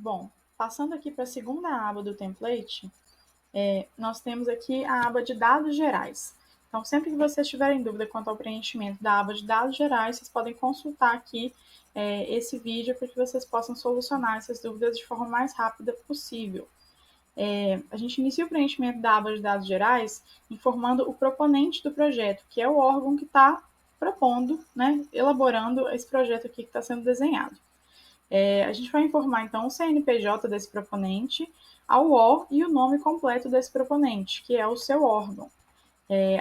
Bom, passando aqui para a segunda aba do template, nós temos aqui a aba de dados gerais. Então, sempre que vocês tiverem dúvida quanto ao preenchimento da aba de dados gerais, vocês podem consultar aqui esse vídeo para que vocês possam solucionar essas dúvidas de forma mais rápida possível. A gente inicia o preenchimento da aba de dados gerais informando o proponente do projeto, que é o órgão que está propondo, elaborando esse projeto aqui que está sendo desenhado. A gente vai informar, então, o CNPJ desse proponente, a UO e o nome completo desse proponente, que é o seu órgão.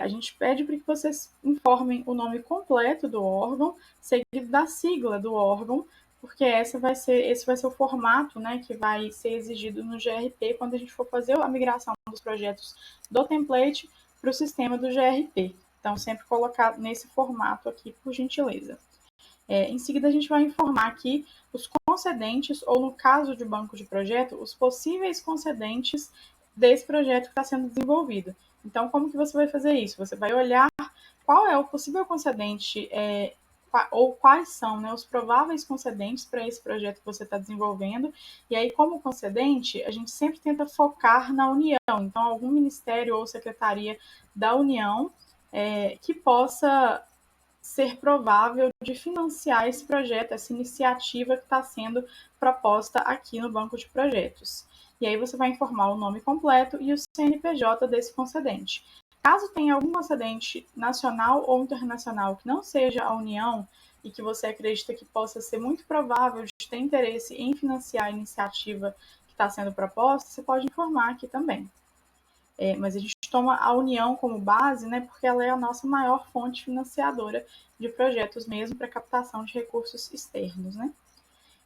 A gente pede para que vocês informem o nome completo do órgão, seguido da sigla do órgão, porque esse vai ser o formato, que vai ser exigido no GRP quando a gente for fazer a migração dos projetos do template para o sistema do GRP. Então, sempre colocar nesse formato aqui, por gentileza. Em seguida, a gente vai informar aqui os concedentes, ou no caso de banco de projeto, os possíveis concedentes desse projeto que está sendo desenvolvido. Então, como que você vai fazer isso? Você vai olhar qual é o possível concedente, ou quais são os prováveis concedentes para esse projeto que você está desenvolvendo. E aí, como concedente, a gente sempre tenta focar na União. Então, algum ministério ou secretaria da União que possa ser provável de financiar esse projeto, essa iniciativa que está sendo proposta aqui no banco de projetos. E aí você vai informar o nome completo e o CNPJ desse concedente. Caso tenha algum concedente nacional ou internacional que não seja a União e que você acredita que possa ser muito provável de ter interesse em financiar a iniciativa que está sendo proposta, você pode informar aqui também. Mas a gente toma a União como base, porque ela é a nossa maior fonte financiadora de projetos mesmo para captação de recursos externos,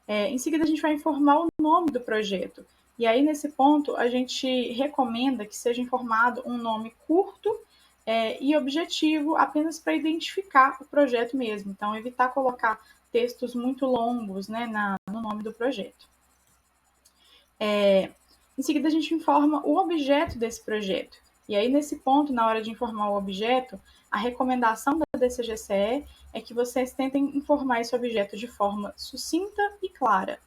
em seguida, a gente vai informar o nome do projeto. E aí, nesse ponto, a gente recomenda que seja informado um nome curto e objetivo, apenas para identificar o projeto mesmo. Então, evitar colocar textos muito longos no nome do projeto. Em seguida, a gente informa o objeto desse projeto. E aí, nesse ponto, na hora de informar o objeto, a recomendação da DCGCE é que vocês tentem informar esse objeto de forma sucinta e clara.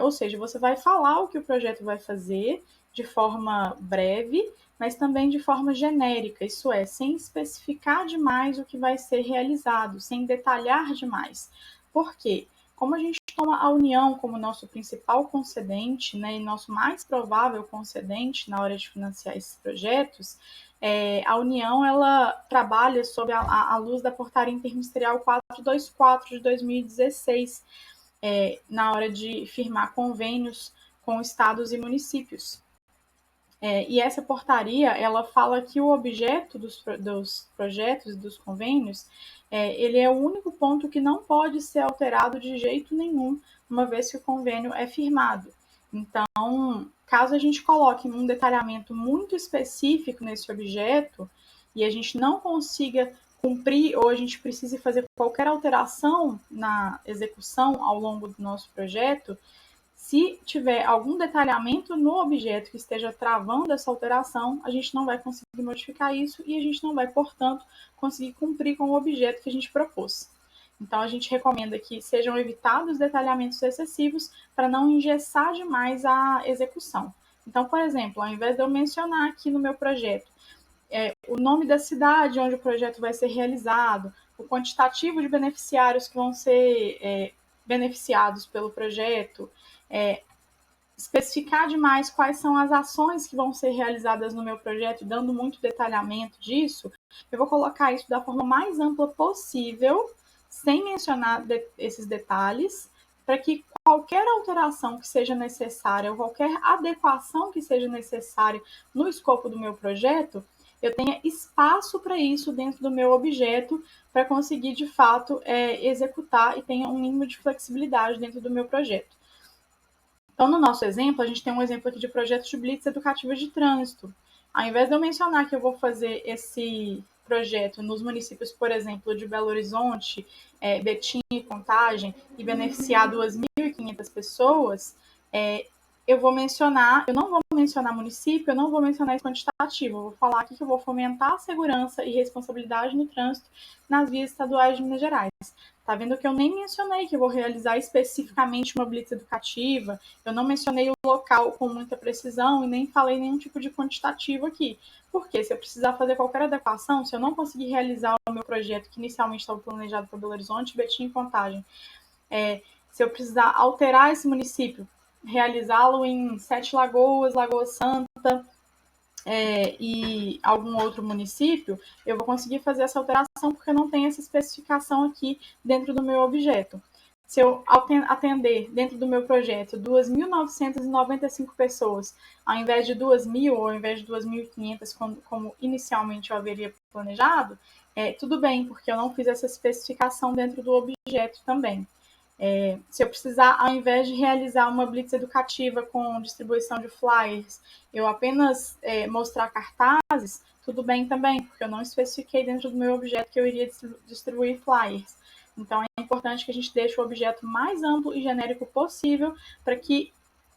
Ou seja, você vai falar o que o projeto vai fazer de forma breve, mas também de forma genérica, isso é, sem especificar demais o que vai ser realizado, sem detalhar demais. Por quê? Como a gente toma a União como nosso principal concedente, e nosso mais provável concedente na hora de financiar esses projetos, a União ela trabalha sob a luz da Portaria Interministerial 424 de 2016, na hora de firmar convênios com estados e municípios. E essa portaria, ela fala que o objeto dos projetos e dos convênios, ele é o único ponto que não pode ser alterado de jeito nenhum, uma vez que o convênio é firmado. Então, caso a gente coloque um detalhamento muito específico nesse objeto e a gente não consiga cumprir ou a gente precise fazer qualquer alteração na execução ao longo do nosso projeto, se tiver algum detalhamento no objeto que esteja travando essa alteração, a gente não vai conseguir modificar isso e a gente não vai, portanto, conseguir cumprir com o objeto que a gente propôs. Então, a gente recomenda que sejam evitados detalhamentos excessivos para não engessar demais a execução. Então, por exemplo, ao invés de eu mencionar aqui no meu projeto o nome da cidade onde o projeto vai ser realizado, o quantitativo de beneficiários que vão ser beneficiados pelo projeto, especificar demais quais são as ações que vão ser realizadas no meu projeto, dando muito detalhamento disso, eu vou colocar isso da forma mais ampla possível, sem mencionar esses detalhes, para que qualquer alteração que seja necessária ou qualquer adequação que seja necessária no escopo do meu projeto, eu tenha espaço para isso dentro do meu objeto, para conseguir, de fato, executar e tenha um mínimo de flexibilidade dentro do meu projeto. Então, no nosso exemplo, a gente tem um exemplo aqui de projeto de blitz educativa de trânsito. Ao invés de eu mencionar que eu vou fazer esse projeto nos municípios, por exemplo, de Belo Horizonte, Betim e Contagem, e beneficiar 2.500 pessoas, eu não vou mencionar município, eu não vou mencionar esse quantitativo, eu vou falar aqui que eu vou fomentar a segurança e responsabilidade no trânsito nas vias estaduais de Minas Gerais. Tá vendo que eu nem mencionei que eu vou realizar especificamente uma blitz educativa, eu não mencionei o local com muita precisão e nem falei nenhum tipo de quantitativo aqui. Porque se eu precisar fazer qualquer adequação, se eu não conseguir realizar o meu projeto que inicialmente estava planejado para Belo Horizonte, Betim e Contagem, se eu precisar alterar esse município, realizá-lo em Sete Lagoas, Lagoa Santa, e algum outro município, eu vou conseguir fazer essa alteração porque não tem essa especificação aqui dentro do meu objeto. Se eu atender dentro do meu projeto 2.995 pessoas, ao invés de 2.000 ou ao invés de 2.500, como inicialmente eu haveria planejado, tudo bem, porque eu não fiz essa especificação dentro do objeto também. Se eu precisar, ao invés de realizar uma blitz educativa com distribuição de flyers, eu apenas mostrar cartazes, tudo bem também, porque eu não especifiquei dentro do meu objeto que eu iria distribuir flyers. Então, é importante que a gente deixe o objeto mais amplo e genérico possível para que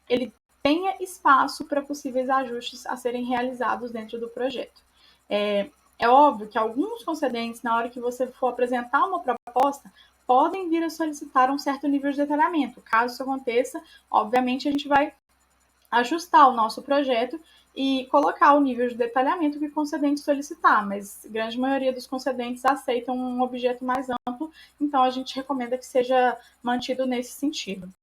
ele tenha espaço para possíveis ajustes a serem realizados dentro do projeto. É óbvio que alguns concedentes, na hora que você for apresentar uma proposta, podem vir a solicitar um certo nível de detalhamento. Caso isso aconteça, obviamente a gente vai ajustar o nosso projeto e colocar o nível de detalhamento que o concedente solicitar, mas a grande maioria dos concedentes aceitam um objeto mais amplo, então a gente recomenda que seja mantido nesse sentido.